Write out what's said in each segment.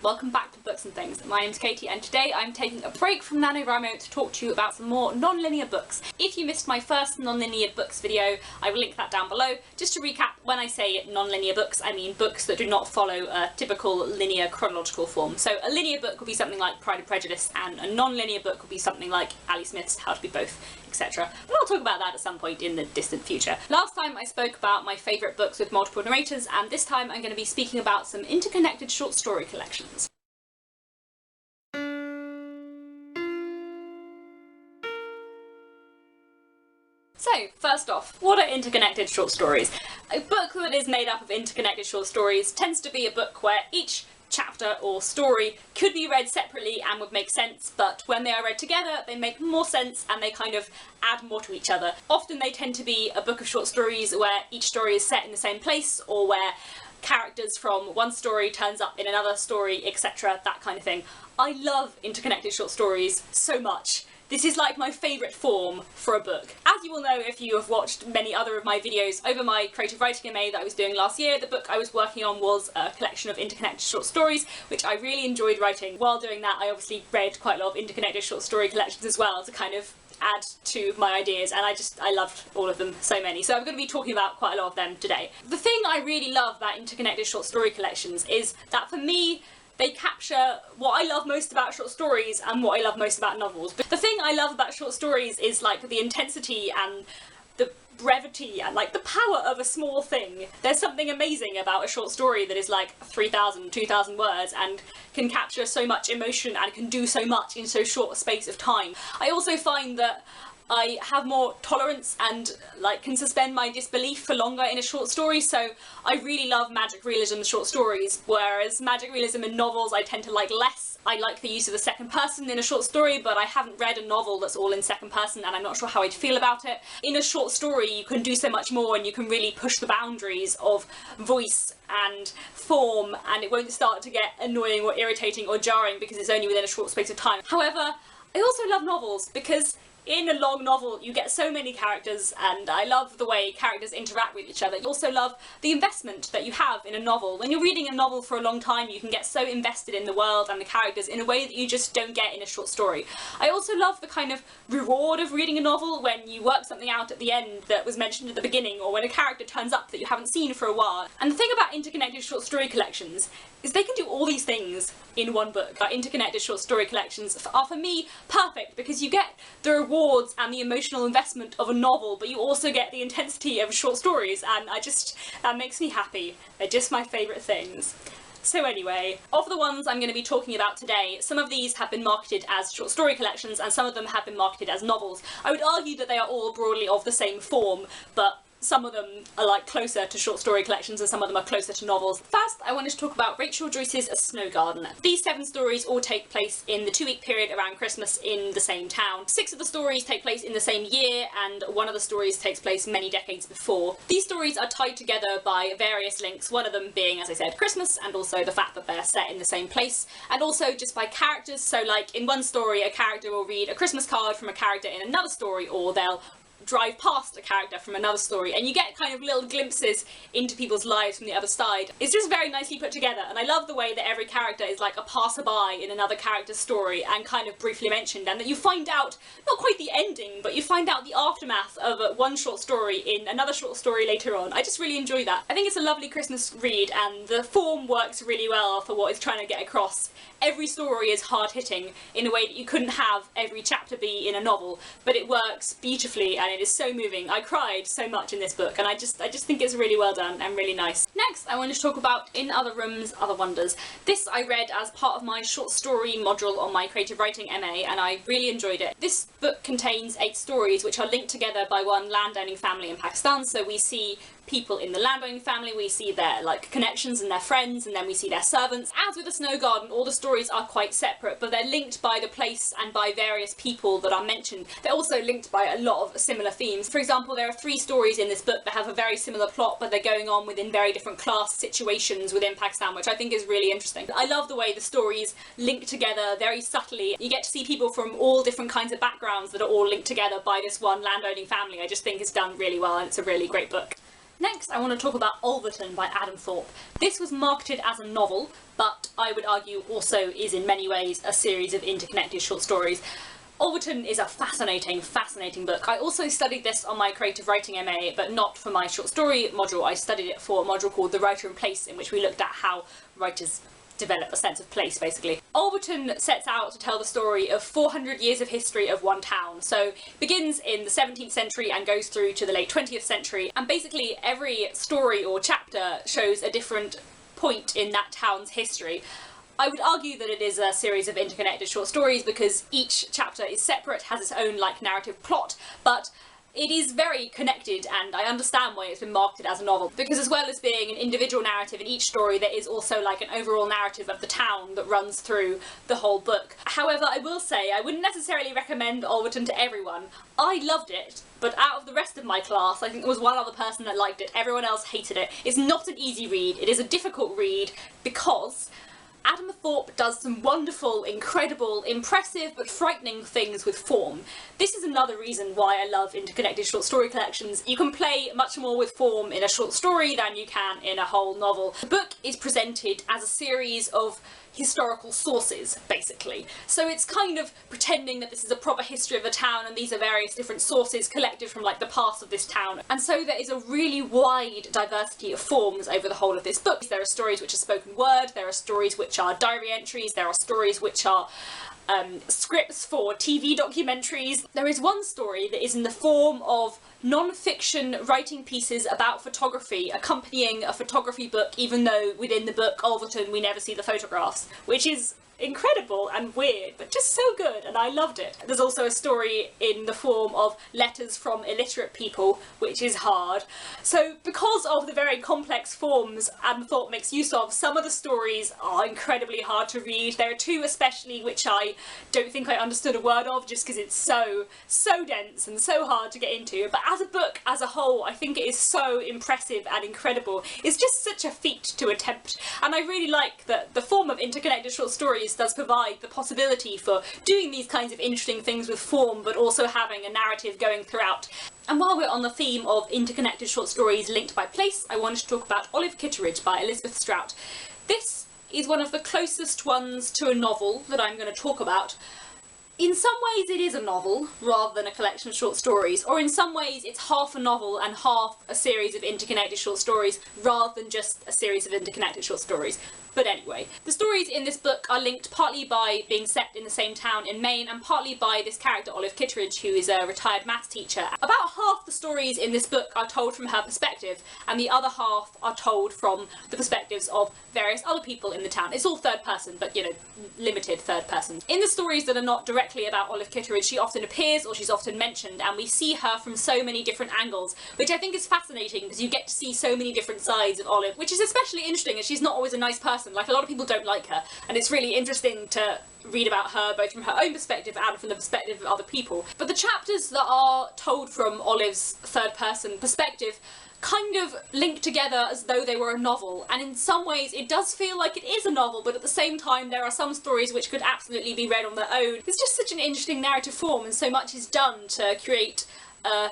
Welcome back to Books and Things. My name's Katie and today I'm taking a break from NaNoWriMo to talk to you about some more non-linear books. If you missed my first non-linear books video, I will link that down below. Just to recap, when I say non-linear books, I mean books that do not follow a typical linear chronological form. So a linear book would be something like Pride and Prejudice, and a non-linear book would be something like Ali Smith's How to Be Both, etc. But I'll talk about that at some point in the distant future. Last time I spoke about my favourite books with multiple narrators, and this time I'm going to be speaking about some interconnected short story collections. So, first off, what are interconnected short stories? A book that is made up of interconnected short stories tends to be a book where each chapter or story could be read separately and would make sense, but when they are read together they make more sense and they kind of add more to each other. Often they tend to be a book of short stories where each story is set in the same place, or where characters from one story turns up in another story, etc., that kind of thing. I love interconnected short stories so much. This is like my favourite form for a book. As you will know if you have watched many other of my videos, over my creative writing MA that I was doing last year, the book I was working on was a collection of interconnected short stories, which I really enjoyed writing. While doing that, I obviously read quite a lot of interconnected short story collections as well to kind of add to my ideas, and I loved all of them, so many. So I'm going to be talking about quite a lot of them today. The thing I really love about interconnected short story collections is that for me, they capture what I love most about short stories and what I love most about novels. But the thing I love about short stories is like the intensity and the brevity and like the power of a small thing. There's something amazing about a short story that is like 3,000, 2,000 words and can capture so much emotion and can do so much in so short a space of time. I also find that I have more tolerance and like can suspend my disbelief for longer in a short story, so I really love magic realism short stories, whereas magic realism in novels I tend to like less. I like the use of the second person in a short story, but I haven't read a novel that's all in second person and I'm not sure how I'd feel about it. In a short story you can do so much more and you can really push the boundaries of voice and form, and it won't start to get annoying or irritating or jarring because it's only within a short space of time. However, I also love novels because in a long novel you get so many characters and I love the way characters interact with each other. You also love the investment that you have in a novel. When you're reading a novel for a long time you can get so invested in the world and the characters in a way that you just don't get in a short story. I also love the kind of reward of reading a novel when you work something out at the end that was mentioned at the beginning, or when a character turns up that you haven't seen for a while. And the thing about interconnected short story collections is they can do all these things in one book. Our interconnected short story collections are for me perfect because you get the rewards and the emotional investment of a novel, but you also get the intensity of short stories, and that makes me happy. They're just my favourite things. So anyway, of the ones I'm going to be talking about today, some of these have been marketed as short story collections and some of them have been marketed as novels. I would argue that they are all broadly of the same form, but some of them are like closer to short story collections and some of them are closer to novels. First, I wanted to talk about Rachel Joyce's A Snow Garden. These 7 stories all take place in the 2-week period around Christmas in the same town. 6 of the stories take place in the same year and one of the stories takes place many decades before. These stories are tied together by various links, one of them being, as I said, Christmas, and also the fact that they're set in the same place, and also just by characters. So like in one story a character will read a Christmas card from a character in another story, or they'll drive past a character from another story, and you get kind of little glimpses into people's lives from the other side. It's just very nicely put together, and I love the way that every character is like a passerby in another character's story and kind of briefly mentioned, and that you find out, not quite the ending, but you find out the aftermath of one short story in another short story later on. I just really enjoy that. I think it's a lovely Christmas read and the form works really well for what it's trying to get across. Every story is hard-hitting in a way that you couldn't have every chapter be in a novel, but it works beautifully and it is so moving. I cried so much in this book and I just think it's really well done and really nice. Next, I wanted to talk about In Other Rooms, Other Wonders. This I read as part of my short story module on my creative writing MA and I really enjoyed it. This book contains 8 stories which are linked together by one landowning family in Pakistan. So we see people in the landowning family, we see their like connections and their friends, and then we see their servants. As with The Snow Garden, all the stories are quite separate, but they're linked by the place and by various people that are mentioned. They're also linked by a lot of similar themes. For example, there are 3 stories in this book that have a very similar plot, but they're going on within very different class situations within Pakistan, which I think is really interesting. I love the way the stories link together very subtly. You get to see people from all different kinds of backgrounds that are all linked together by this one landowning family. I just think it's done really well and it's a really great book. Next, I want to talk about Alverton by Adam Thorpe. This was marketed as a novel, but I would argue also is in many ways a series of interconnected short stories. Alverton is a fascinating, fascinating book. I also studied this on my creative writing MA, but not for my short story module. I studied it for a module called The Writer in Place, in which we looked at how writers develop a sense of place, basically. Alverton sets out to tell the story of 400 years of history of one town. So it begins in the 17th century and goes through to the late 20th century, and basically every story or chapter shows a different point in that town's history. I would argue that it is a series of interconnected short stories because each chapter is separate, has its own narrative plot, but it is very connected, and I understand why it's been marketed as a novel, because as well as being an individual narrative in each story, there is also an overall narrative of the town that runs through the whole book. However, I will say I wouldn't necessarily recommend Alverton to everyone. I loved it, but out of the rest of my class, I think there was one other person that liked it. Everyone else hated it. It's not an easy read. It is a difficult read because Adam Thorpe does some wonderful, incredible, impressive but frightening things with form. This is another reason why I love interconnected short story collections. You can play much more with form in a short story than you can in a whole novel. The book is presented as a series of historical sources, basically. So it's kind of pretending that this is a proper history of a town and these are various different sources collected from the past of this town. And so there is a really wide diversity of forms over the whole of this book. There are stories which are spoken word, there are stories which are diary entries, there are stories which are scripts for TV documentaries. There is one story that is in the form of non-fiction writing pieces about photography accompanying a photography book, even though within the book Alverton we never see the photographs, which is incredible and weird, but just so good, and I loved it. There's also a story in the form of letters from illiterate people, which is hard. So because of the very complex forms Adam Thorpe makes use of, some of the stories are incredibly hard to read. There are two especially which I don't think I understood a word of, just because it's so dense and so hard to get into. But as a book as a whole, I think it is so impressive and incredible. It's just such a feat to attempt, and I really like that the form of interconnected short stories does provide the possibility for doing these kinds of interesting things with form, but also having a narrative going throughout. And while we're on the theme of interconnected short stories linked by place, I wanted to talk about Olive Kitteridge by Elizabeth Strout. This is one of the closest ones to a novel that I'm going to talk about. In some ways it is a novel rather than a collection of short stories, or in some ways it's half a novel and half a series of interconnected short stories rather than just a series of interconnected short stories. But anyway, the stories in this book are linked partly by being set in the same town in Maine and partly by this character Olive Kitteridge, who is a retired maths teacher. About half the stories in this book are told from her perspective, and the other half are told from the perspectives of various other people in the town. It's all third person, but limited third person. In the stories that are not directly about Olive Kitteridge, she often appears or she's often mentioned, and we see her from so many different angles, which I think is fascinating because you get to see so many different sides of Olive, which is especially interesting as she's not always a nice person. A lot of people don't like her, and it's really interesting to read about her both from her own perspective and from the perspective of other people. But the chapters that are told from Olive's third person perspective kind of link together as though they were a novel, and in some ways it does feel like it is a novel, but at the same time there are some stories which could absolutely be read on their own. It's just such an interesting narrative form, and so much is done to create a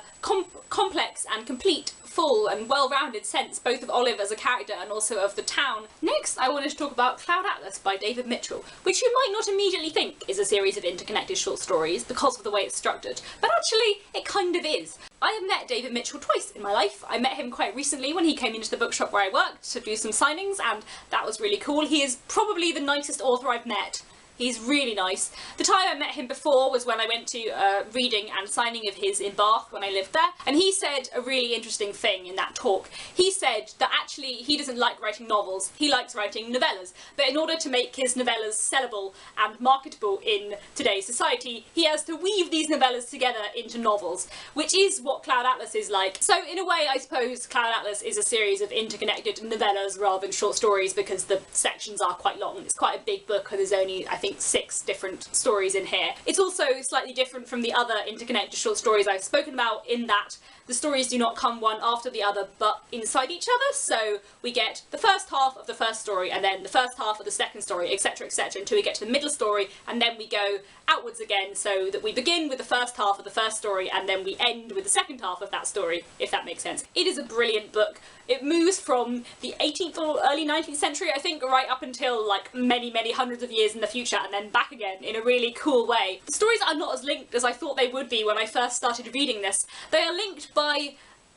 complex and complete, full and well-rounded sense both of Olive as a character and also of the town. Next, I wanted to talk about Cloud Atlas by David Mitchell, which you might not immediately think is a series of interconnected short stories because of the way it's structured, but actually it kind of is. I have met David Mitchell twice in my life. I met him quite recently when he came into the bookshop where I worked to do some signings, and that was really cool. He is probably the nicest author I've met. He's really nice. The time I met him before was when I went to a reading and signing of his in Bath when I lived there, and he said a really interesting thing in that talk. He said that actually he doesn't like writing novels, he likes writing novellas, but in order to make his novellas sellable and marketable in today's society, he has to weave these novellas together into novels, which is what Cloud Atlas is like. So in a way, I suppose Cloud Atlas is a series of interconnected novellas rather than short stories, because the sections are quite long. It's quite a big book and there's only, I think 6 different stories in here. It's also slightly different from the other interconnected short stories I've spoken about in that the stories do not come one after the other but inside each other, so we get the first half of the first story and then the first half of the second story, etc, etc, until we get to the middle story, and then we go outwards again, so that we begin with the first half of the first story and then we end with the second half of that story, if that makes sense. It is a brilliant book. It moves from the 18th or early 19th century, I think, right up until like many hundreds of years in the future, and then back again in a really cool way. The stories are not as linked as I thought they would be when I first started reading this. They are linked by,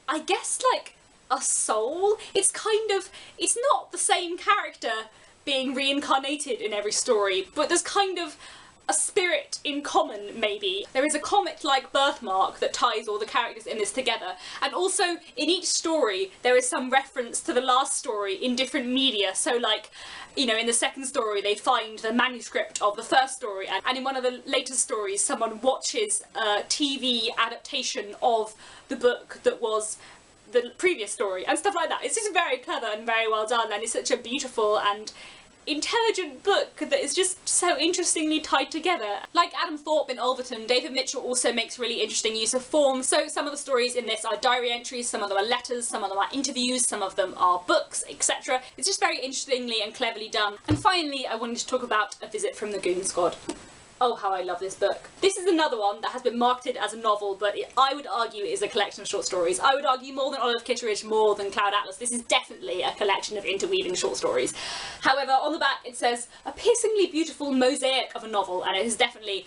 I guess, like a soul. It's not the same character being reincarnated in every story, but there's kind of a spirit in common, maybe. There is a comic-like birthmark that ties all the characters in this together, and also in each story there is some reference to the last story in different media. So like, you know, in the second story they find the manuscript of the first story, and in one of the later stories someone watches a TV adaptation of the book that was the previous story, and stuff like that. It's just very clever and very well done, and it's such a beautiful and intelligent book that is just so interestingly tied together. Like Adam Thorpe in Alverton, David Mitchell also makes really interesting use of form. So some of the stories in this are diary entries, some of them are letters, some of them are interviews, some of them are books, etc. It's just very interestingly and cleverly done. And finally, I wanted to talk about A Visit from the Goon Squad. Oh, how I love this book. This is another one that has been marketed as a novel, but I would argue is a collection of short stories. I would argue more than Olive Kitteridge, more than Cloud Atlas. This is definitely a collection of interweaving short stories. However, on the back it says, a piercingly beautiful mosaic of a novel, and it has definitely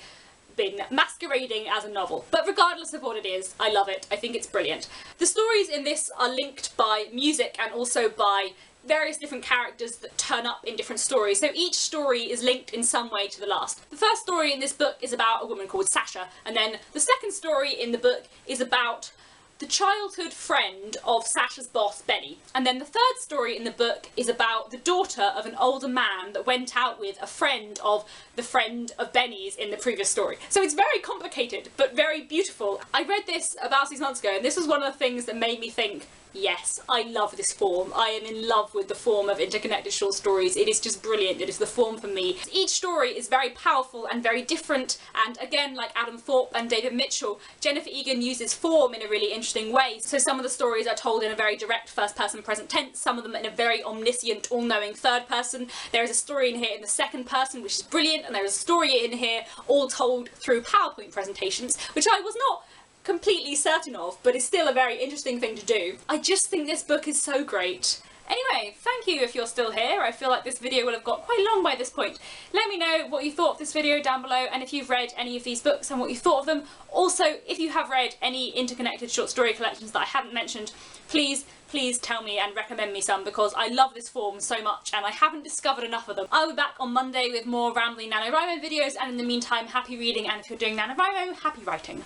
been masquerading as a novel. But regardless of what it is, I love it. I think it's brilliant. The stories in this are linked by music and also by various different characters that turn up in different stories, so each story is linked in some way to the last. The first story in this book is about a woman called Sasha, and then the second story in the book is about the childhood friend of Sasha's boss, Benny. And then the third story in the book is about the daughter of an older man that went out with a friend of the friend of Benny's in the previous story. So it's very complicated, but very beautiful. I read this about 6 months ago, and this was one of the things that made me think, yes, I love this form. I am in love with the form of interconnected short stories. It is just brilliant. It is the form for me. Each story is very powerful and very different, and again, like Adam Thorpe and David Mitchell, Jennifer Egan uses form in a really interesting way. So some of the stories are told in a very direct first-person present tense, some of them in a very omniscient, all-knowing third person. There is a story in here in the second person, which is brilliant, and there is a story in here all told through PowerPoint presentations, which I was not completely certain of, but it's still a very interesting thing to do. I just think this book is so great. Anyway, thank you if you're still here. I feel like this video will have got quite long by this point. Let me know what you thought of this video down below, and if you've read any of these books and what you thought of them. Also, if you have read any interconnected short story collections that I haven't mentioned, please tell me and recommend me some, because I love this form so much and I haven't discovered enough of them. I'll be back on Monday with more rambling NaNoWriMo videos, and in the meantime, happy reading, and if you're doing NaNoWriMo, happy writing.